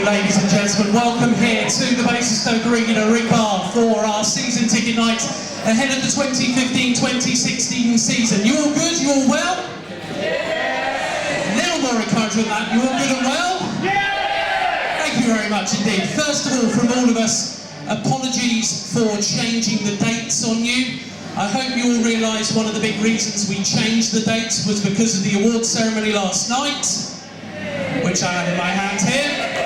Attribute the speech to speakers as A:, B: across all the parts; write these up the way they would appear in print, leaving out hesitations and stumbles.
A: evening, ladies and gentlemen. Welcome here to the Basingstoke Arena Bar for our season ticket night ahead of the 2015-2016 season. You all good? You all well? Yeah. A little more encouragement than that. You all good and well? Yeah. Thank you very much indeed. First of all, from all of us, apologies for changing the dates on you. I hope you all realise one of the big reasons we changed the dates was because of the awards ceremony last night, which I have in my hand here.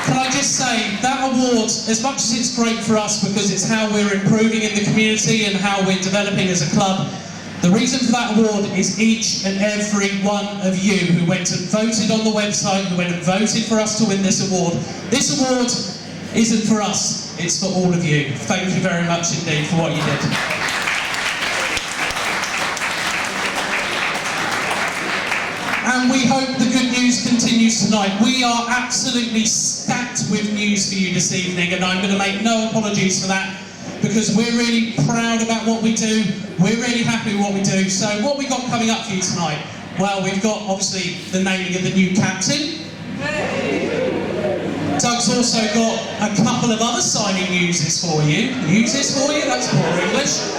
A: Can I just say, that award, as much as it's great for us because it's how we're improving in the community and how we're developing as a club, the reason for that award is each and every one of you who went and voted on the website, who went and voted for us to win this award. This award isn't for us, it's for all of you. Thank you very much indeed for what you did. And we hope the good news continues tonight. We are absolutely stacked with news for you this evening, and I'm going to make no apologies for that, because we're really proud about what we do, we're really happy with what we do. So what we got coming up for you tonight? Well, we've got obviously the naming of the new captain. Doug's also got a couple of other signing newses for you. Newses for you? That's poor English.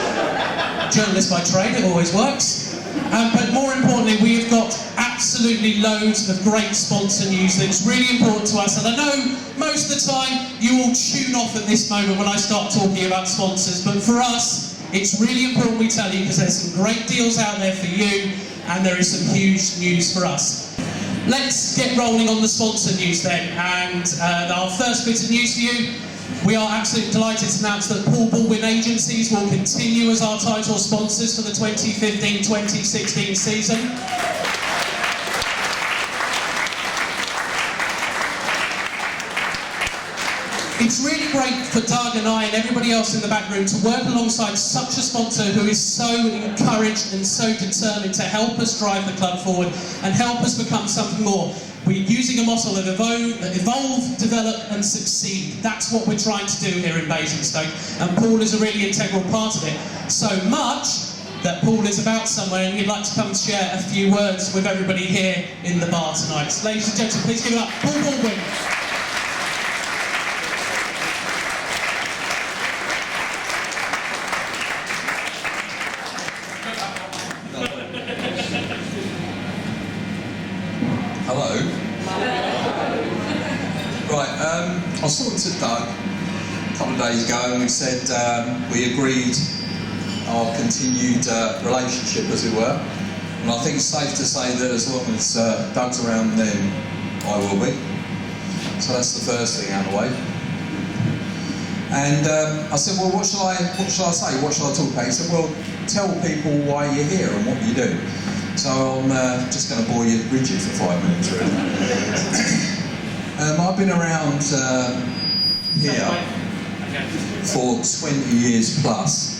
A: Journalist by trade, it always works. But more importantly, we have got absolutely loads of great sponsor news that's really important to us. And I know most of the time you all tune off at this moment when I start talking about sponsors, but for us, it's really important we tell you because there's some great deals out there for you and there is some huge news for us. Let's get rolling on the sponsor news then. And our first bit of news for you, we are absolutely delighted to announce that Paul Baldwin Agencies will continue as our title sponsors for the 2015-2016 season. It's really great for Doug and I and everybody else in the back room to work alongside such a sponsor who is so encouraged and so determined to help us drive the club forward and help us become something more. We're using a motto of evolve, develop and succeed. That's what we're trying to do here in Basingstoke, and Paul is a really integral part of it. So much that Paul is about somewhere and he'd like to come and share a few words with everybody here in the bar tonight. So ladies and gentlemen, please give it up, Paul Baldwin.
B: Hello. Right, I was talking to Doug a couple of days ago and we said we agreed our continued relationship, as it were. And I think it's safe to say that as long as Doug's around, then I will be. So that's the first thing out of the way. And I said, well, what shall I say? What shall I talk about? He said, well, tell people why you're here and what you do. So I'm just going to bore you rigid for 5 minutes, really. I've been around here for 20 years plus,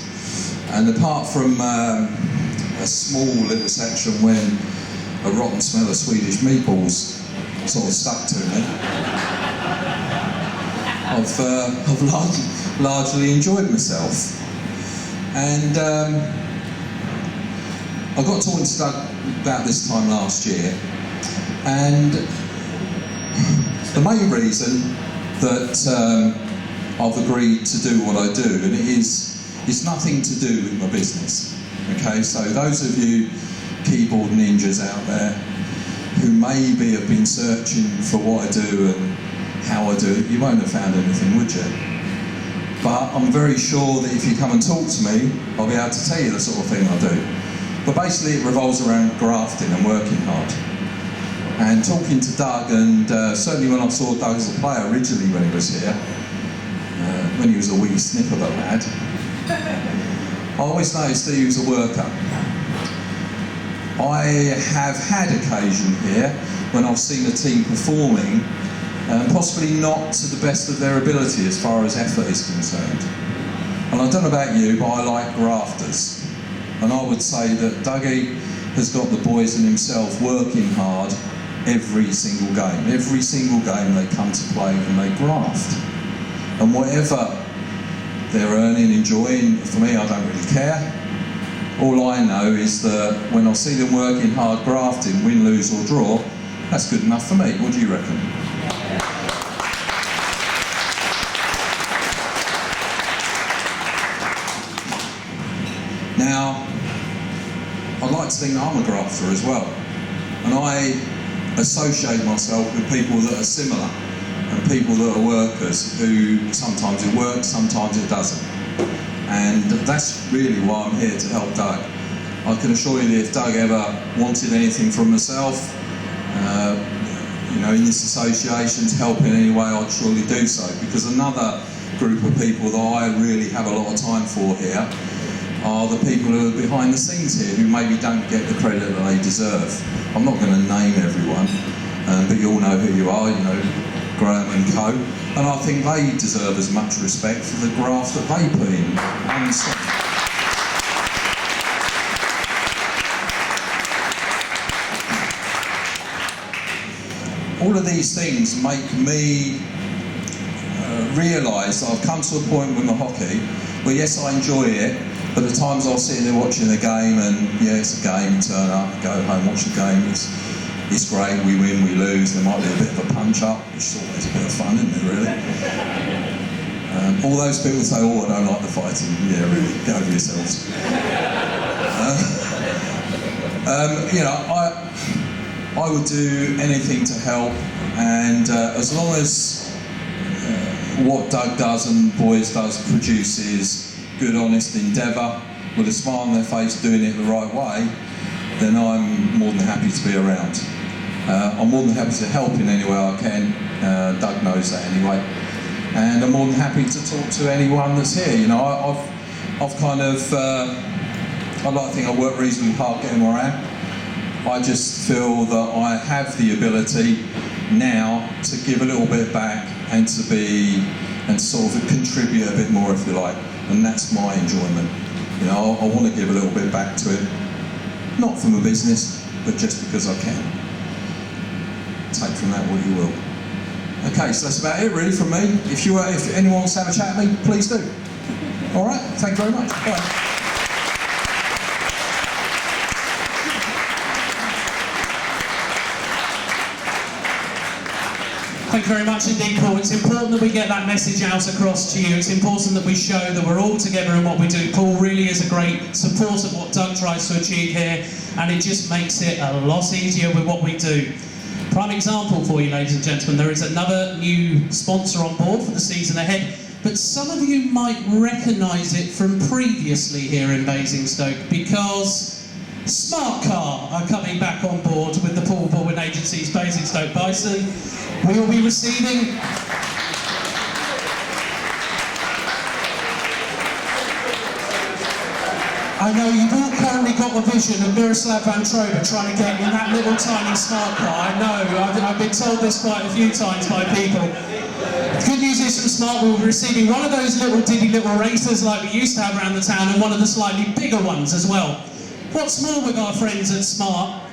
B: and apart from a small little section when a rotten smell of Swedish meatballs sort of stuck to me, I've largely enjoyed myself. And I got talking to Doug about this time last year, and the main reason that I've agreed to do what I do, and it's nothing to do with my business. Okay, so those of you keyboard ninjas out there who maybe have been searching for what I do and how I do it, you won't have found anything, would you? But I'm very sure that if you come and talk to me, I'll be able to tell you the sort of thing I do. But basically it revolves around grafting and working hard. And talking to Doug, and certainly when I saw Doug as a player originally when he was here, when he was a wee snip of a lad, I always noticed that he was a worker. I have had occasion here when I've seen a team performing, possibly not to the best of their ability as far as effort is concerned. And I don't know about you, but I like grafters. And I would say that Dougie has got the boys and himself working hard every single game. Every single game they come to play and they graft. And whatever they're earning, enjoying, for me I don't really care. All I know is that when I see them working hard, grafting, win, lose or draw, that's good enough for me. What do you reckon? Now, I'd like to think that I'm a grafter as well. And I associate myself with people that are similar and people that are workers who sometimes it works, sometimes it doesn't. And that's really why I'm here to help Doug. I can assure you that if Doug ever wanted anything from myself, in this association to help in any way, I'd surely do so. Because another group of people that I really have a lot of time for here are the people who are behind the scenes here, who maybe don't get the credit that they deserve. I'm not going to name everyone, but you all know who you are, Graham and co. And I think they deserve as much respect for the graft that they put in. All of these things make me realise that I've come to a point with my hockey where yes, I enjoy it, but at times I'll sit there watching a game and yeah, it's a game, turn up, go home, watch the game, it's great, we win, we lose, there might be a bit of a punch-up, which is always a bit of fun, isn't it, really? All those people say, oh, I don't like the fighting. Yeah, really, get over yourselves. I would do anything to help, and as long as what Doug does and Boys does produces good, honest endeavour with a smile on their face doing it the right way, then I'm more than happy to be around. I'm more than happy to help in any way I can. Doug knows that anyway. And I'm more than happy to talk to anyone that's here. I've kind of, I'd like to think I work reasonably hard getting where I am. I just feel that I have the ability now to give a little bit back and to be, and sort of contribute a bit more if you like. And that's my enjoyment. I want to give a little bit back to it. Not from a business, but just because I can. Take from that what you will. Okay, so that's about it really from me. If anyone wants to have a chat with me, please do. All right, thank you very much. Bye.
A: Thank you very much indeed, Paul. It's important that we get that message out across to you. It's important that we show that we're all together in what we do. Paul really is a great support of what Doug tries to achieve here, and it just makes it a lot easier with what we do. Prime example for you, ladies and gentlemen, there is another new sponsor on board for the season ahead, but some of you might recognise it from previously here in Basingstoke, because Smart Car are coming back on board with the Paul Baldwin Agency's Basingstoke Bison. We will be receiving I know you've all currently got a vision of Miroslav Van Troba trying to get in that little tiny smart car. I know, I've been told this quite a few times by people. The good news is from Smart we'll be receiving one of those little racers like we used to have around the town, and one of the slightly bigger ones as well. What's more with our friends at Smart,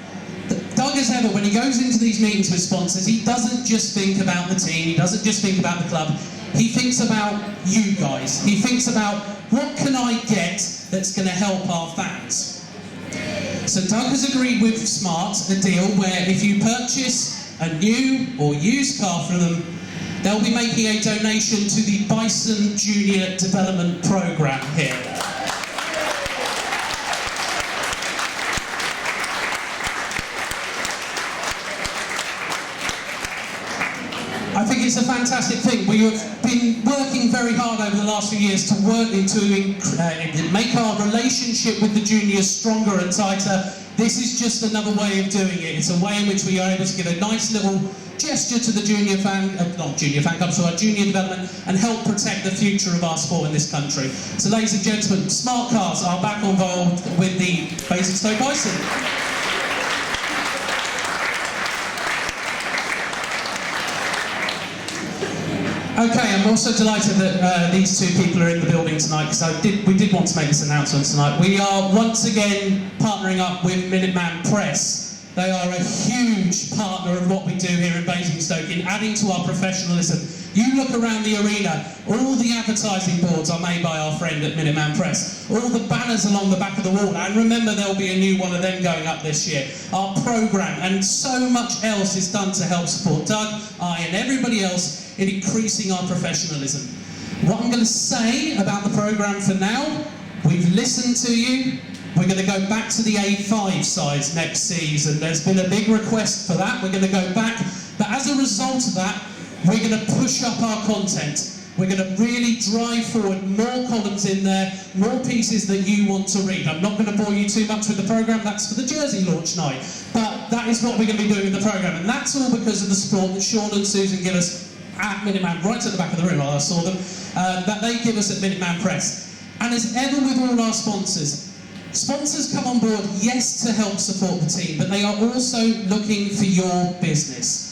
A: Doug as ever, when he goes into these meetings with sponsors, he doesn't just think about the team, he doesn't just think about the club, he thinks about you guys. He thinks about, what can I get that's going to help our fans? So Doug has agreed with Smart a deal where if you purchase a new or used car from them, they'll be making a donation to the Bison Junior Development Programme here. I think it's a fantastic thing. We have been working very hard over the last few years to make our relationship with the juniors stronger and tighter. This is just another way of doing it. It's a way in which we are able to give a nice little gesture to the junior fan club, so our junior development, and help protect the future of our sport in this country. So ladies and gentlemen, Smart Cars are back involved with the Basingstoke Bison. Okay, I'm also delighted that these two people are in the building tonight, because we did want to make this announcement tonight. We are once again partnering up with Minuteman Press. They are a huge partner of what we do here in Basingstoke in adding to our professionalism. You look around the arena, all the advertising boards are made by our friend at Minuteman Press. All the banners along the back of the wall, and remember there'll be a new one of them going up this year. Our programme, and so much else is done to help support Doug, I and everybody else in increasing our professionalism. What I'm going to say about the programme for now, we've listened to you. We're going to go back to the A5 size next season. There's been a big request for that. We're going to go back. But as a result of that, we're going to push up our content. We're going to really drive forward more columns in there, more pieces that you want to read. I'm not going to bore you too much with the programme. That's for the jersey launch night. But that is what we're going to be doing with the programme. And that's all because of the support that Sean and Susan give us at Minuteman, right at the back of the room, I saw them, that they give us at Minuteman Press. And as ever with all our sponsors, sponsors come on board, yes, to help support the team, but they are also looking for your business.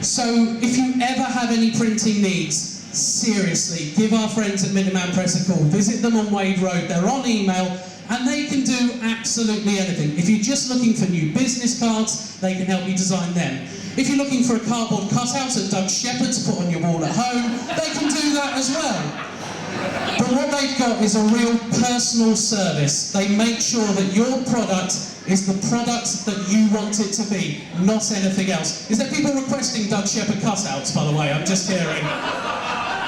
A: So if you ever have any printing needs, seriously, give our friends at Minuteman Press a call. Visit them on Wade Road, they're on email, and they can do absolutely anything. If you're just looking for new business cards, they can help you design them. If you're looking for a cardboard cutout of Doug Shepherd to put on your wall at home, they can do that as well. But what they've got is a real personal service. They make sure that your product is the product that you want it to be, not anything else. Is there people requesting Doug Shepherd cutouts, by the way? I'm just hearing.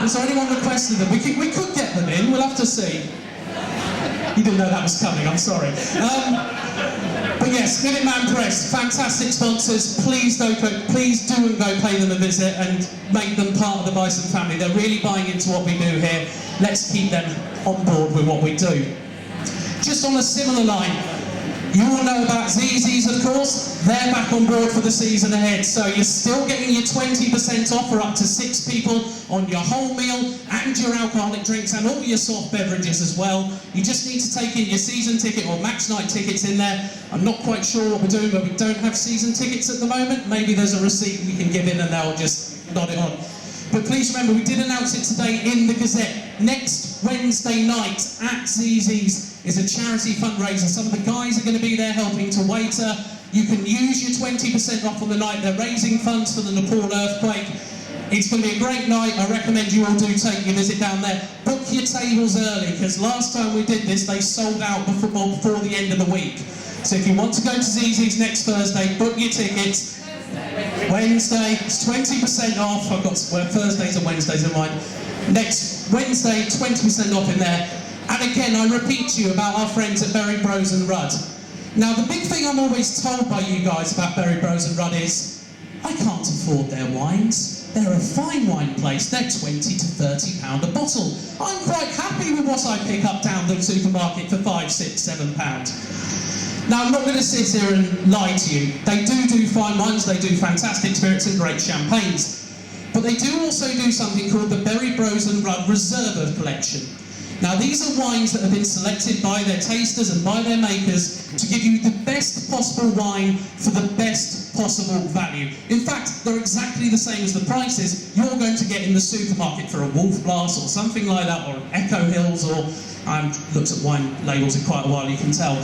A: Is there anyone requesting them? We could get them in, we'll have to see. You didn't know that was coming, I'm sorry. But yes, Minuteman Press, fantastic sponsors. Please do and go pay them a visit and make them part of the Bison family. They're really buying into what we do here. Let's keep them on board with what we do. Just on a similar line, you all know about ZZ's, of course. They're back on board for the season ahead. So you're still getting your 20% off for up to 6 people on your whole meal and your alcoholic drinks and all your soft beverages as well. You just need to take in your season ticket or match night tickets in there. I'm not quite sure what we're doing, but we don't have season tickets at the moment. Maybe there's a receipt we can give in and they'll just nod it on. But please remember, we did announce it today in the Gazette. Next Wednesday night at ZZ's is a charity fundraiser. Some of the guys are going to be there helping to waiter. You can use your 20% off on the night. They're raising funds for the Nepal earthquake. It's going to be a great night. I recommend you all do take your visit down there. Book your tables early, because last time we did this, they sold out before the end of the week. So if you want to go to ZZ's next Thursday, book your tickets. Wednesday, it's 20% off. I've got Thursdays and Wednesdays in mind. Next Wednesday, 20% off in there. And again, I repeat to you about our friends at Berry Bros and Rudd. Now, the big thing I'm always told by you guys about Berry Bros and Rudd is, I can't afford their wines. They're a fine wine place. They're £20 to £30 a bottle. I'm quite happy with what I pick up down the supermarket for £5, £6, £7. Now, I'm not going to sit here and lie to you. They do fine wines, they do fantastic spirits and great champagnes. But they do also do something called the Berry Bros and Rudd Reserva Collection. Now, these are wines that have been selected by their tasters and by their makers to give you the best possible wine for the best possible value. In fact, they're exactly the same as the prices you're going to get in the supermarket for a Wolf Glass or something like that, or Echo Hills, or I haven't looked at wine labels in quite a while, you can tell.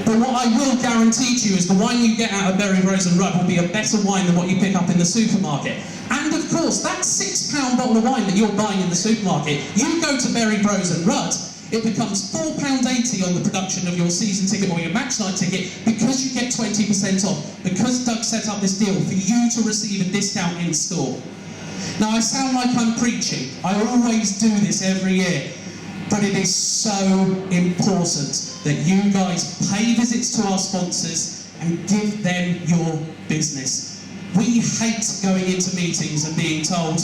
A: But what I will guarantee to you is the wine you get out of Berry Bros and Rudd will be a better wine than what you pick up in the supermarket. And of course, that £6 bottle of wine that you're buying in the supermarket, you go to Berry Bros and Rudd, it becomes £4.80 on the production of your season ticket or your match night ticket because you get 20% off, because Doug set up this deal for you to receive a discount in store. Now, I sound like I'm preaching. I always do this every year. But it is so important that you guys pay visits to our sponsors and give them your business. We hate going into meetings and being told,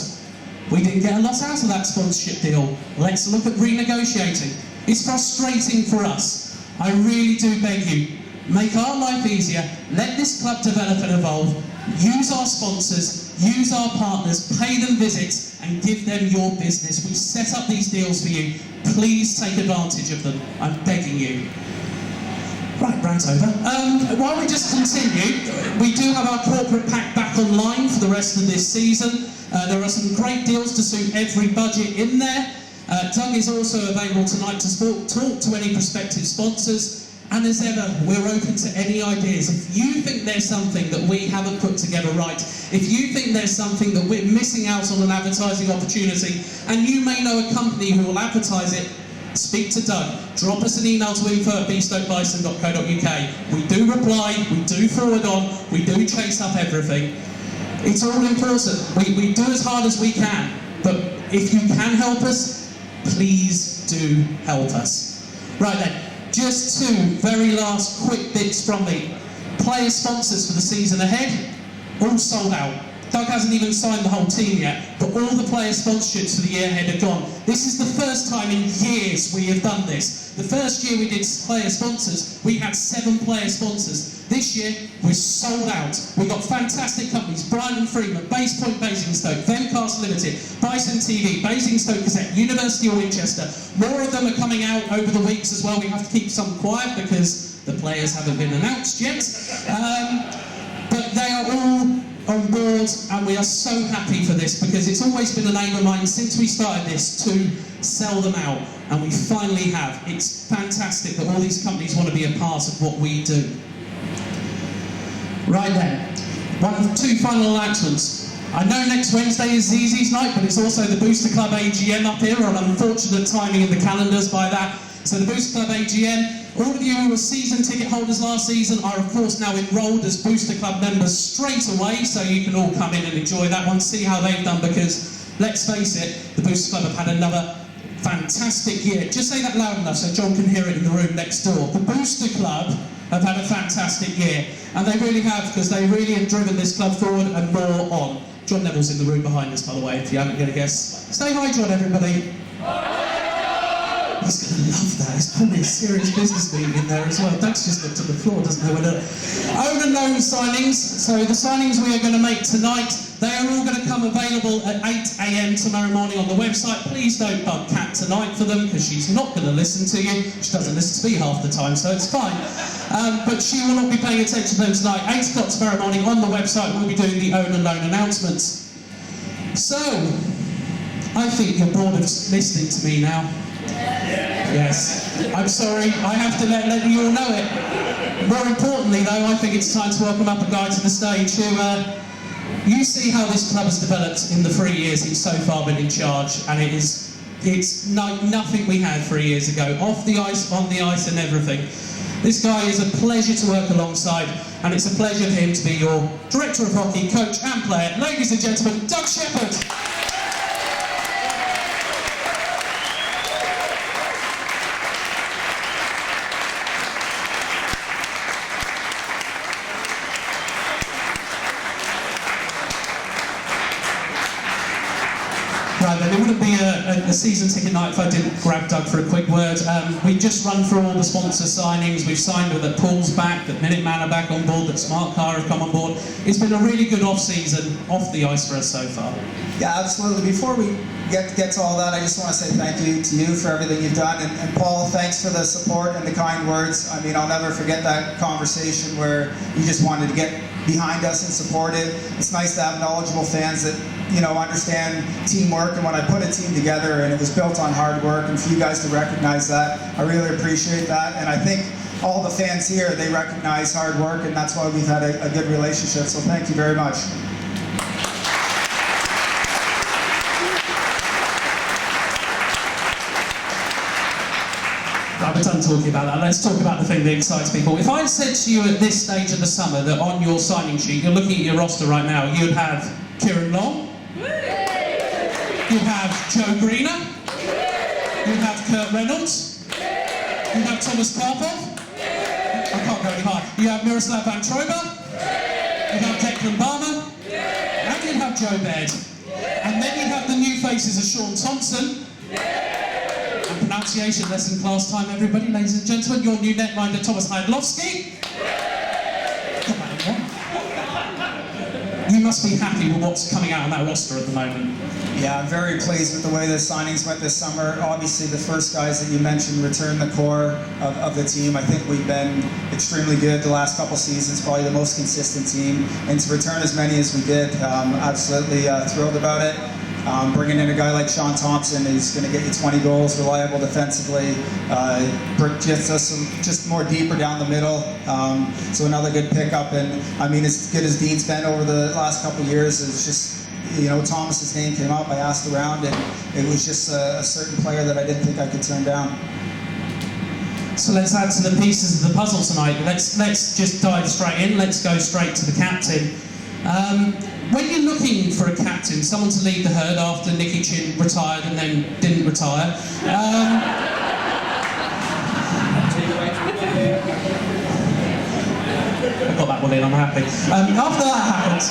A: we didn't get a lot out of that sponsorship deal. Let's look at renegotiating. It's frustrating for us. I really do beg you, make our life easier, let this club develop and evolve, use our sponsors, use our partners, pay them visits and give them your business. We set up these deals for you. Please take advantage of them. I'm begging you. Right, rant over. While we just continue, we do have our corporate pack back online for the rest of this season. There are some great deals to suit every budget in there. Doug is also available tonight to talk to any prospective sponsors. And as ever, we're open to any ideas. If you think there's something that we haven't put together right, if you think there's something that we're missing out on an advertising opportunity, and you may know a company who will advertise it, speak to Doug. Drop us an email to info@bestokebison.co.uk. We do reply, we do forward on, we do chase up everything. It's all important. We do as hard as we can, but if you can help us, please do help us. Right then, just two very last quick bits from me. Player sponsors for the season ahead, all sold out. Doug hasn't even signed the whole team yet, but all the player sponsorships for the year ahead are gone. This is the first time in years we have done this. The first year we did player sponsors, we had 7 player sponsors. This year, we're sold out. We've got fantastic companies, Brian & Freeman, Base Point Basingstoke, Femcast Limited, Bison TV, Basingstoke Gazette, University of Winchester. More of them are coming out over the weeks as well. We have to keep some quiet because the players haven't been announced yet. But they are all on board, and we are so happy for this because it's always been an aim of mine since we started this to sell them out, and we finally have. It's fantastic that all these companies want to be a part of what we do. Right then, two final announcements. I know next Wednesday is Zizi's night, but it's also the Booster Club AGM up here, on unfortunate timing in the calendars by that. So the Booster Club AGM, all of you who were season ticket holders last season are of course now enrolled as Booster Club members straight away, so you can all come in and enjoy that one, see how they've done, because let's face it, the Booster Club have had another fantastic year. Just say that loud enough so John can hear it in the room next door. The Booster Club have had a fantastic year, and they really have, because they really have driven this club forward and more on. John Neville's in the room behind us, by the way, if you haven't got a guess. Say hi, John, everybody. He's going to love that. It's probably a serious business meeting in there as well. Doug's just looked at the floor, doesn't know whether... Own and loan signings. So the signings we are going to make tonight, they are all going to come available at 8 AM tomorrow morning on the website. Please don't bug Kat tonight for them, because she's not going to listen to you. She doesn't listen to me half the time, so it's fine. But she will not be paying attention to them tonight. 8 o'clock tomorrow morning on the website, we'll be doing the own and loan announcements. So, I think you're bored of listening to me now. Yes. I'm sorry, I have to let you all know it. More importantly though, I think it's time to welcome up a guy to the stage who, you see how this club has developed in the 3 years he's so far been in charge, and it's like nothing we had 3 years ago. Off the ice, on the ice and everything. This guy is a pleasure to work alongside, and it's a pleasure for him to be your Director of Hockey, Coach and Player. Ladies and gentlemen, Doug Shepherd. Right then, it wouldn't be a season ticket night if I didn't grab Doug for a quick word. We've just run through all the sponsor signings. We've signed that Paul's back, that Minuteman are back on board, that Smart Car have come on board. It's been a really good off-season, off the ice for us so far.
C: Yeah, absolutely. Before we get to all that, I just want to say thank you to you for everything you've done. And Paul, thanks for the support and the kind words. I mean, I'll never forget that conversation where you just wanted to get behind us and support it. It's nice to have knowledgeable fans that, you know, understand teamwork, and when I put a team together and it was built on hard work, and for you guys to recognize that, I really appreciate that. And I think all the fans here, they recognize hard work, and that's why we've had a good relationship, so thank you very much.
A: Right, we're done talking about that. Let's talk about the thing that excites people. If I said to you at this stage of the summer that on your signing sheet, you're looking at your roster right now, you'd have Kieran Long, you'd have Joe Greener, you'd have Kurt Reynolds, you'd have Thomas Karpov, I can't go any higher, you have Miroslav Van Troba, you'd have Declan Barmer, and you'd have Joe Baird. And then you'd have the new faces of Sean Thompson. And pronunciation lesson class time, everybody, ladies and gentlemen. Your new netminder, Thomas Heidlovsky. You must be happy with what's coming out on that roster at the moment.
C: Yeah, I'm very pleased with the way the signings went this summer. Obviously, the first guys that you mentioned returned the core of the team. I think we've been extremely good the last couple seasons, probably the most consistent team. And to return as many as we did, absolutely thrilled about it. Bringing in a guy like Sean Thompson, he's going to get you 20 goals, reliable defensively, gets us just more deeper down the middle. So another good pickup. And I mean, as good as Dean's been over the last couple of years, it's just, you know, Thomas's name came up. I asked around, and it was just a certain player that I didn't think I could turn down.
A: So let's add to the pieces of the puzzle tonight. Let's just dive straight in. Let's go straight to the captain. When you're looking for a captain, someone to lead the herd after Nicky Chin retired and then didn't retire, I got that one in, I'm happy. After that happened,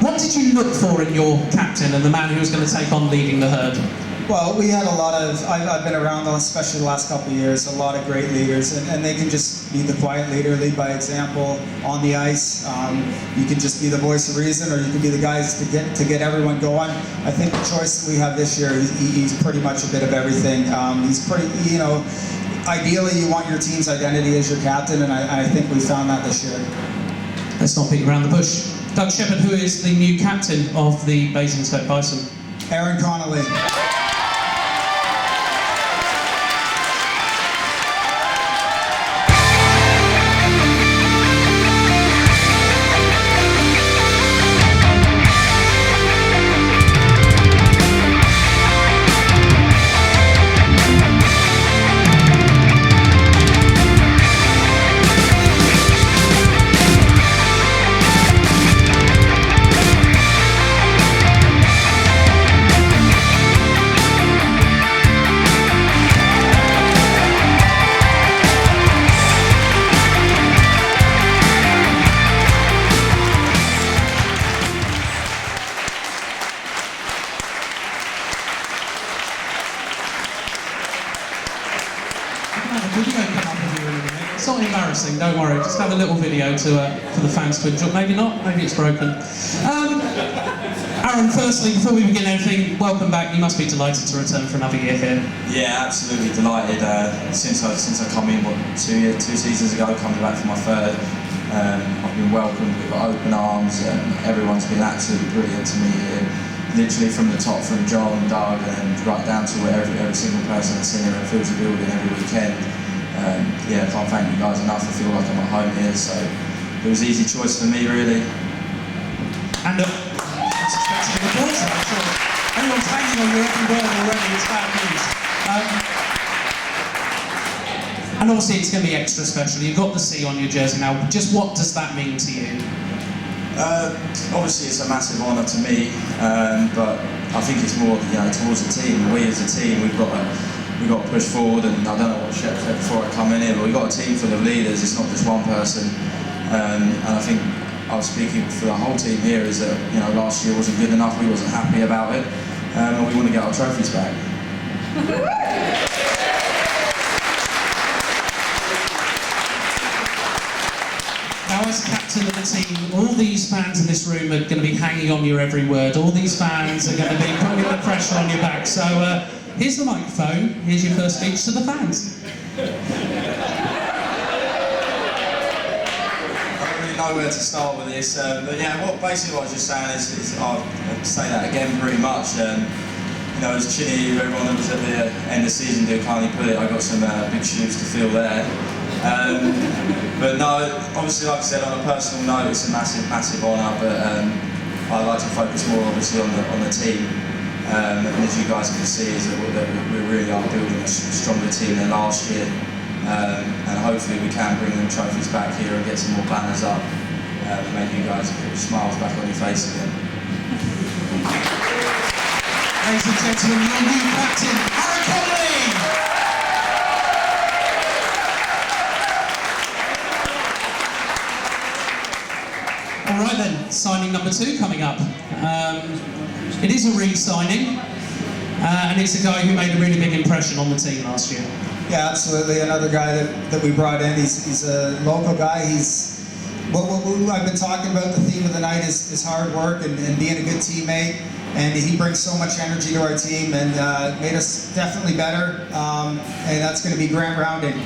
A: what did you look for in your captain and the man who was going to take on leading the herd?
C: Well, we had a lot of, I've been around, especially the last couple of years, a lot of great leaders, and they can just be the quiet leader, lead by example on the ice. You can just be the voice of reason, or you can be the guys to get everyone going. I think the choice that we have this year, he's pretty much a bit of everything. He's pretty, you know, ideally you want your team's identity as your captain, and I think we found that this year.
A: Let's not beat around the bush. Doug Shepherd, who is the new captain of the Basingstoke Bison?
C: Aaron Connolly.
A: It's not embarrassing, don't worry. Just have a little video for the fans to enjoy. Maybe not, maybe it's broken. Aaron, firstly, before we begin anything, welcome back. You must be delighted to return for another year here.
D: Yeah, absolutely delighted. Since I come in, 2 seasons ago, coming back for my third, I've been welcomed with open arms, and everyone's been absolutely brilliant to me here. Literally from the top, from John, Doug, and right down to every single person that's in here and fills the building every weekend. Yeah, I can't thank you guys enough. I feel like I'm at home here, so it was an easy choice for me, really.
A: And that's expected of applause, I'm sure. Everyone's hanging on your every word already, it's bad news. And obviously it's going to be extra special. You've got the C on your jersey now. Just what does that mean to you?
D: Obviously it's a massive honour to me, but I think it's more, you know, towards the team. We as a team, we've got to push forward, and I don't know what Shep said before I come in here, but we've got a team full of leaders. It's not just one person, and I think I was speaking for the whole team here, is that, you know, last year wasn't good enough. We wasn't happy about it, and we want to get our trophies back.
A: Now, as captain of the team, all these fans in this room are going to be hanging on your every word. All these fans are going to be putting the pressure on your back. So here's the microphone. Here's your first speech to the fans.
D: I don't really know where to start with this, but yeah, basically what I was just saying is I'll say that again pretty much. You know, as Chinny, everyone that was at the end of the season did kindly put it, I got some big shoes to fill there. But no, obviously, like I said, on a personal note, it's a massive, massive honour. But I like to focus more, obviously, on the team. And as you guys can see, is that we really are building a stronger team than last year. And hopefully, we can bring them trophies back here and get some more banners up, and make you guys put smiles back on your face again.
A: Ladies and gentlemen, your new captain, Aaron Connolly! All right then, signing number 2 coming up. It is a re-signing, and it's a guy who made a really big impression on the team last year.
C: Yeah, absolutely. Another guy that we brought in. He's a local guy. He's what I've been talking about. The theme of the night is hard work and being a good teammate. And he brings so much energy to our team and made us definitely better. And that's going to be Grant Rounding.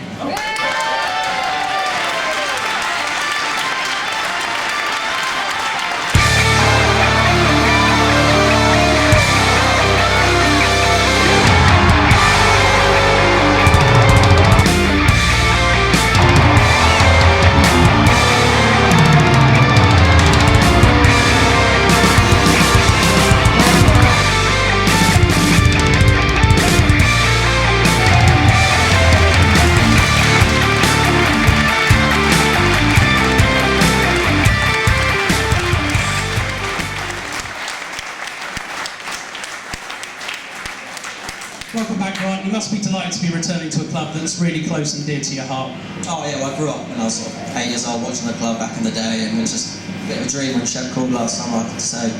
A: like to be returning to a club that's really close and dear to your heart?
E: Oh yeah, well, I grew up when I was sort of 8 years old watching the club back in the day, and it was just a bit of a dream when Shep called last summer to say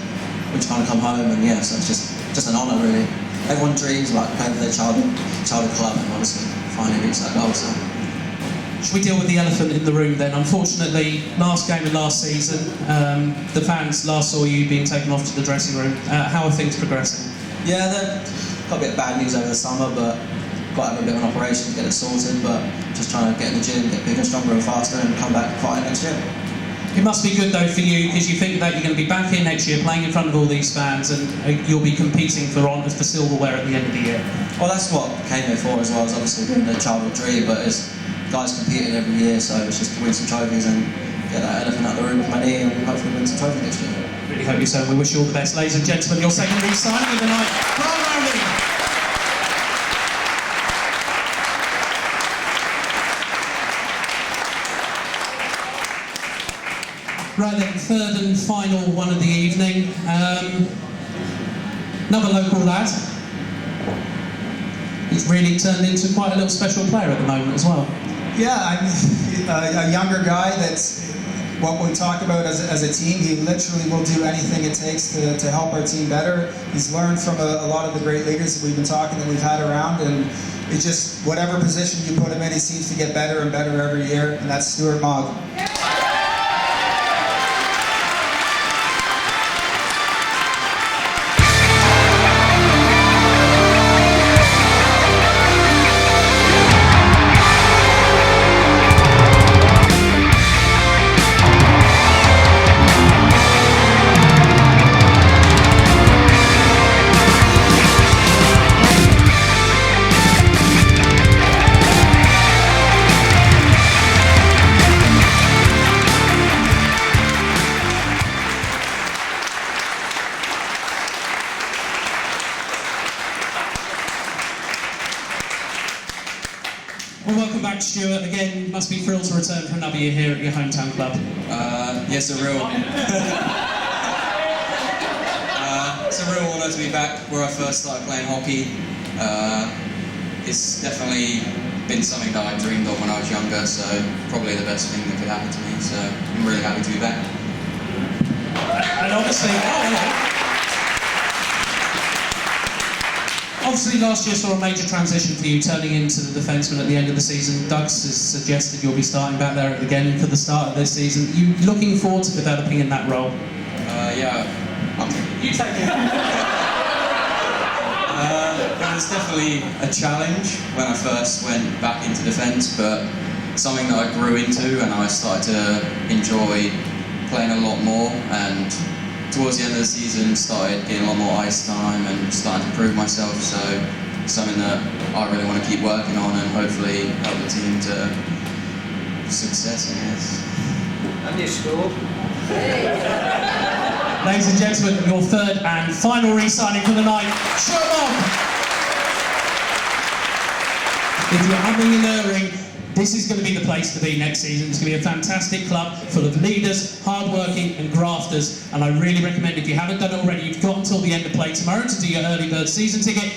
E: we're trying to come home, and yeah, so it's just an honour really. Everyone dreams about playing for their childhood club, and honestly, finally reached that goal. So.
A: Should we deal with the elephant in the room then? Unfortunately, last game of last season, the fans last saw you being taken off to the dressing room. How are things progressing?
E: Yeah, got a bit of bad news over the summer, but got to have a bit of an operation to get it sorted, but just trying to get in the gym, get bigger, stronger and faster, and come back fighting next year.
A: It must be good though for you, because you think that you're going to be back here next year playing in front of all these fans, and you'll be competing for honours for silverware at the end of the year.
E: Well, that's what I came here for as well, as obviously being a childhood dream, but it's guys competing every year, so it's just to win some trophies and get that elephant out of the room with my knee and hopefully win some trophies next year.
A: Really hope you so. We wish you all the best. Ladies and gentlemen, your second re-signing of the night, Brian Rowley. Right then, third and final one of the evening. Another local lad. He's really turned into quite a little special player at the moment as well.
C: Yeah, I'm a younger guy that's what we talk about as a team. He literally will do anything it takes to help our team better. He's learned from a lot of the great leaders that we've been talking that we've had around, and it's just whatever position you put him in, he seems to get better and better every year, and that's Stuart Mogg. Well, welcome back, Stuart. Again, must be thrilled to return for another year here at your hometown club.
F: Yes, it's a real honour to be back where I first started playing hockey. It's definitely been something that I dreamed of when I was younger, so probably the best thing that could happen to me, so I'm really happy to be back.
A: And obviously, obviously last year saw a major transition for you, turning into the defenceman at the end of the season. Doug's has suggested you'll be starting back there again for the start of this season. Are you looking forward to developing in that role?
F: Yeah.
A: You take it.
F: It was definitely a challenge when I first went back into defence, but something that I grew into, and I started to enjoy playing a lot more, and towards the end of the season started getting a lot more ice time and starting to prove myself, so something that I really want to keep working on and hopefully help the team to success, I guess.
E: And you scored.
A: Ladies and gentlemen, your third and final re-signing for the night, Stuart Mogg. If you're humming and erring, this is going to be the place to be next season. It's going to be a fantastic club full of leaders, hard-working and grafters, and I really recommend, if you haven't done it already, you've got until the end of play tomorrow to do your early bird season ticket.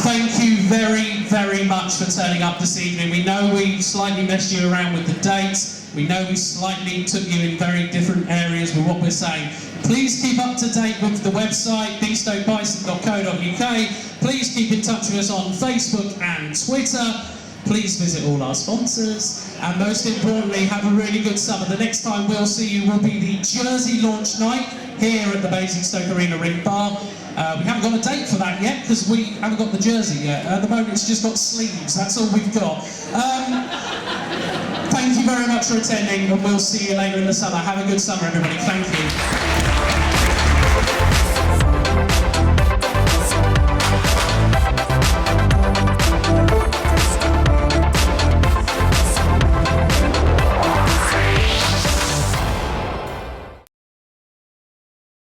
A: Thank you very, very much for turning up this evening. We know we slightly messed you around with the dates. We know we slightly took you in very different areas with what we're saying. Please keep up to date with the website, beastokebison.co.uk. Please keep in touch with us on Facebook and Twitter. Please visit all our sponsors, and most importantly, have a really good summer. The next time we'll see you will be the jersey launch night here at the Basingstoke Arena Ring Bar. We haven't got a date for that yet because we haven't got the jersey yet. At the moment it's just got sleeves, that's all we've got. Thank you very much for attending, and we'll see you later in the summer. Have a good summer, everybody. Thank you.